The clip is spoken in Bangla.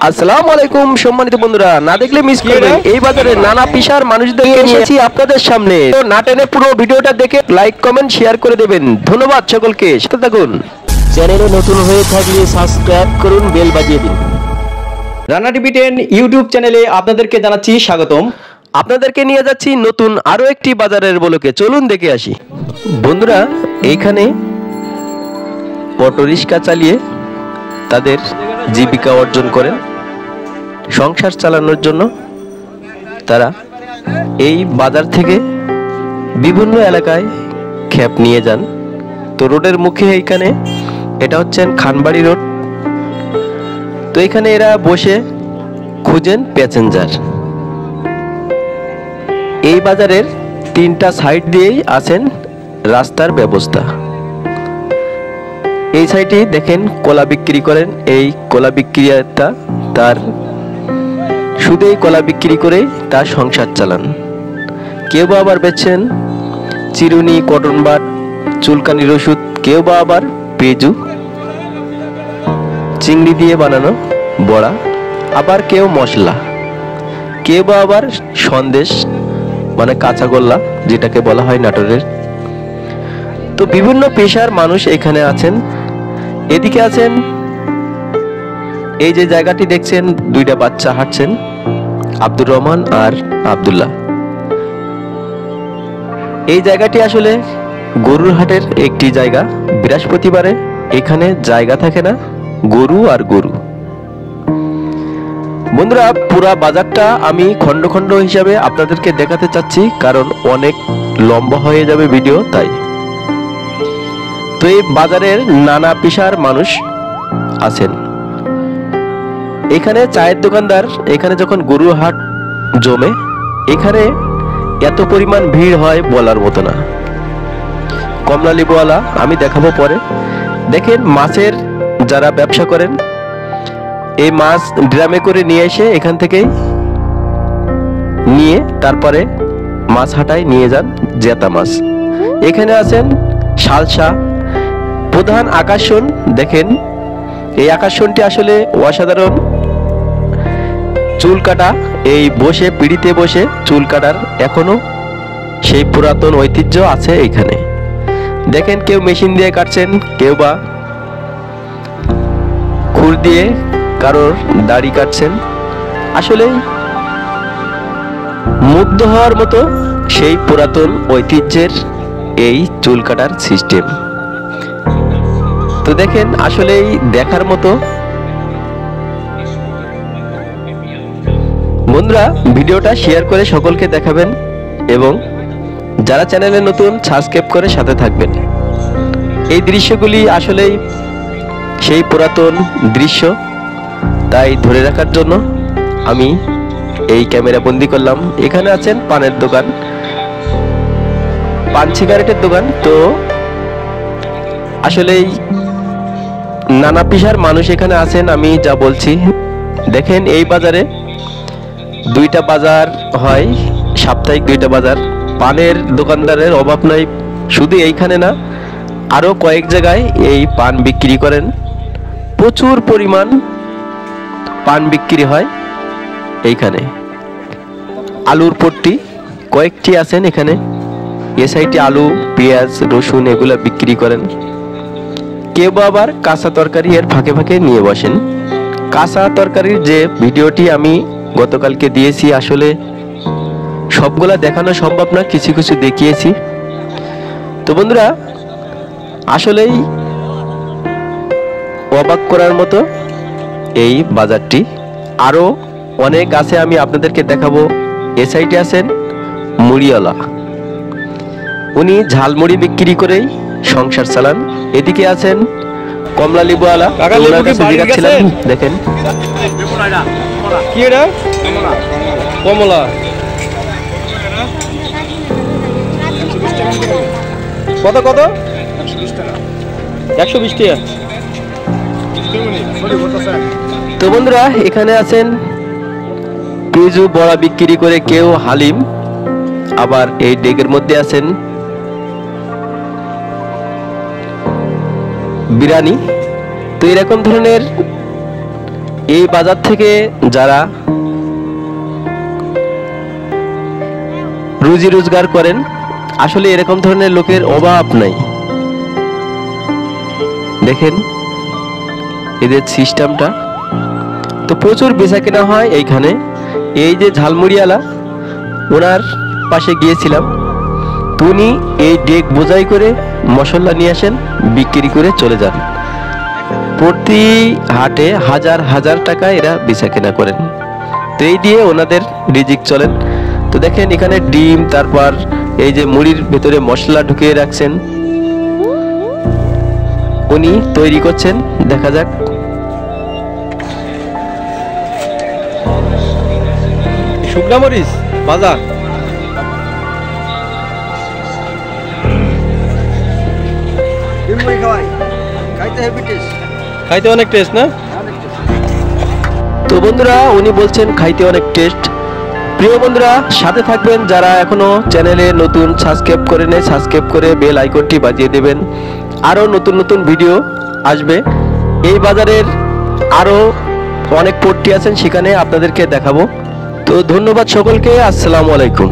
আসসালামু আলাইকুম সম্মানিত বন্ধুরা, না দেখলে মিস করবেন। এই বাজারে নানা পেশার মানুষদেরকে নিয়ে এসেছি আপনাদের সামনে। তো না টেনে পুরো ভিডিওটা দেখে লাইক কমেন্ট শেয়ার করে দেবেন। ধন্যবাদ সকলকে, সাথে থাকুন। চ্যানেলে নতুন হয়ে থাকলে সাবস্ক্রাইব করুন, বেল বাজিয়ে দিন। রানা টিভি 10 ইউটিউব চ্যানেলে আপনাদেরকে জানাচ্ছি স্বাগতম। আপনাদেরকে নিয়ে যাচ্ছি নতুন আরো একটি বাজারের বলকে, চলুন দেখে আসি। বন্ধুরা, এইখানে অটো রিক্সা চালিয়ে তাদের জীবিকা অর্জন করেন, সংসার চালানোর জন্য তারা এই বাজার থেকে বিভিন্ন এলাকায় খেপ নিয়ে যান। তো রোডের মুখে এইখানে, এটা হচ্ছেন খানবাড়ি রোড। তো এখানে এরা বসে খুঁজেন প্যাসেঞ্জার। এই বাজারের তিনটা সাইড দিয়েই আছেন রাস্তার ব্যবস্থা। এই সাইডে দেখেন কলা বিক্রি করেন। এই কলা বিক্রেতা তার শুধু এই কলা বিক্রি করেই তার সংসার চালান। কেউ বা আবার বেচছেন চিরুনি, কটন বাট, চুলকানির ওষুধ, কেউ বা আবার পেজু, চিংড়ি দিয়ে বানানো বড়া, আবার কেউ মশলা, কেউ বা আবার সন্দেশ মানে কাঁচা গোল্লা যেটাকে বলা হয় নাটোরের। তো বিভিন্ন পেশার মানুষ এখানে আছেন। এদিকে আছেন, এই যে জায়গাটি দেখছেন, দুইটা বাচ্চা হাঁটছেন, আব্দুর রহমান আর আব্দুল্লাহ। এই জায়গাটি আসলে গরুর হাটের একটি জায়গা। বৃহস্পতিবারে এখানে জায়গা থাকে না, গরু আর গরু। বন্ধুরা, পুরা বাজারটা আমি খন্ড খন্ড হিসাবে আপনাদেরকে দেখাতে চাচ্ছি, কারণ অনেক লম্বা হয়ে যাবে ভিডিও, তাই। তো এই বাজারের নানা পেশার মানুষ আছেন। এখানে চায়ের দোকানদার, এখানে যখন গরুর হাট জমে, এখানে এত পরিমাণ ভিড় হয় বলার মতো না। কমলা লেবুওয়ালা আমি দেখাবো পরে। দেখেন মাছের যারা ব্যবসা করেন, এই মাছ ড্রামে করে নিয়ে এসে এখান থেকেই নিয়ে তারপরে মাছ হাটায় নিয়ে যান জেতা মাছ। এখানে আছেন শালসা। প্রধান আকর্ষণ দেখেন, এই আকর্ষণটি আসলে অসাধারণ। চুল কাটা, এই বসে পিড়িতে বসে চুল কাটার এখনো সেই পুরাতন ঐতিহ্য আছে এইখানে। দেখেন কেউ মেশিন দিয়ে কাটছেন, কেউ বা খুর দিয়ে কারোর দাড়ি কাটছেন। আসলে মুগ্ধ হওয়ার মতো সেই পুরাতন ঐতিহ্যের এই চুল কাটার সিস্টেম। তো দেখেন আসলেই দেখার মতো। বন্ধুরা, ভিডিওটা শেয়ার করে সকলকে দেখাবেন এবং যারা চ্যানেলে নতুন সাবস্ক্রাইব করে সাথে থাকবেন। এই দৃশ্যগুলি আসলেই সেই পুরাতন দৃশ্য, তাই ধরে রাখার জন্য আমি এই ক্যামেরা বন্দি করলাম। এখানে আছেন পানের দোকান, পান সিগারেটের দোকান। তো আসলেই নানা পেশার মানুষ এখানে আছেন, আমি যা বলছি। দেখেন এই বাজারে দুইটা বাজার হয়, সাপ্তাহিক দুইটা বাজার। পানের দোকানদারের অভাব নাই, শুধু এইখানে না, আরো কয়েক জায়গায় এই পান বিক্রি করেন। প্রচুর পরিমাণ পান বিক্রি হয় এইখানে। আলুর পট্টি কয়েকটি আছেন এখানে। এ সাইডে আলু, পেঁয়াজ, রসুন এগুলা বিক্রি করেন। কেউ আবার কাঁচা তরকারি এর ফাঁকে ফাঁকে নিয়ে বসেন। কাঁচা তরকারির যে ভিডিওটি আমি গতকালকে দিয়েছি, আসলে সবগুলা দেখানো সম্ভব না, কিছু কিছু দেখিয়েছি। তো বন্ধুরা, আসলেই অবাক করার মতো এই বাজারটি। আরো অনেক আছে, আমি আপনাদেরকে দেখাবো। এ সাইডে আছেন মুড়িওয়ালা, উনি ঝালমুড়ি বিক্রি করেই সংসার চালান। এদিকে আছেন কমলা লেবুওয়ালা, দেখেন কি এটা? কমলা কত কত? 120 টাকা। তো বন্ধুরা, এখানে আছেন পেজু বড়া বিক্রি করে কেউ হালিম, আবার এই ডেকের মধ্যে আছেন বিরিয়ানি। তো এরকম ধরনের এই বাজার থেকে যারা রুজি রোজগার করেন, আসলে এরকম ধরনের লোকের অভাব নাই। দেখেন এদের সিস্টেমটা, তো প্রচুর বেচা কেনা হয় এইখানে। এই যে ঝালমুড়িওয়ালা, ওনার পাশে গিয়েছিলাম, তো উনি এই ডেক বোঝাই করে মশলা নিয়ে আসেন, বিক্রি করে চলে যান। প্রতি হাটে হাজার হাজার টাকা এরা বেচা কেনা করেন, তো এই দিয়ে ওনাদের রিজিক চলেন। তো দেখেন এখানে ডিম, তারপর এই যে মুড়ির ভেতরে মশলা ঢুকিয়ে রাখছেন, উনি তৈরি করছেন। দেখা যাক। শুকনা মরিচ ভাজা, খাইতে অনেক টেস্ট না? তো বন্ধুরা উনি বলছেন খাইতে অনেক টেস্ট। প্রিয় বন্ধুরা, সাথে থাকবেন যারা এখনো চ্যানেলে নতুন, সাবস্ক্রাইব করে নেয়, সাবস্ক্রাইব করে বেল আইকনটি বাজিয়ে দেবেন। আরো নতুন নতুন ভিডিও আসবে। এই বাজারের আরো অনেক পট্টি আছেন, সেখানে আপনাদেরকে দেখাবো। তো ধন্যবাদ সকলকে, আসসালামু আলাইকুম।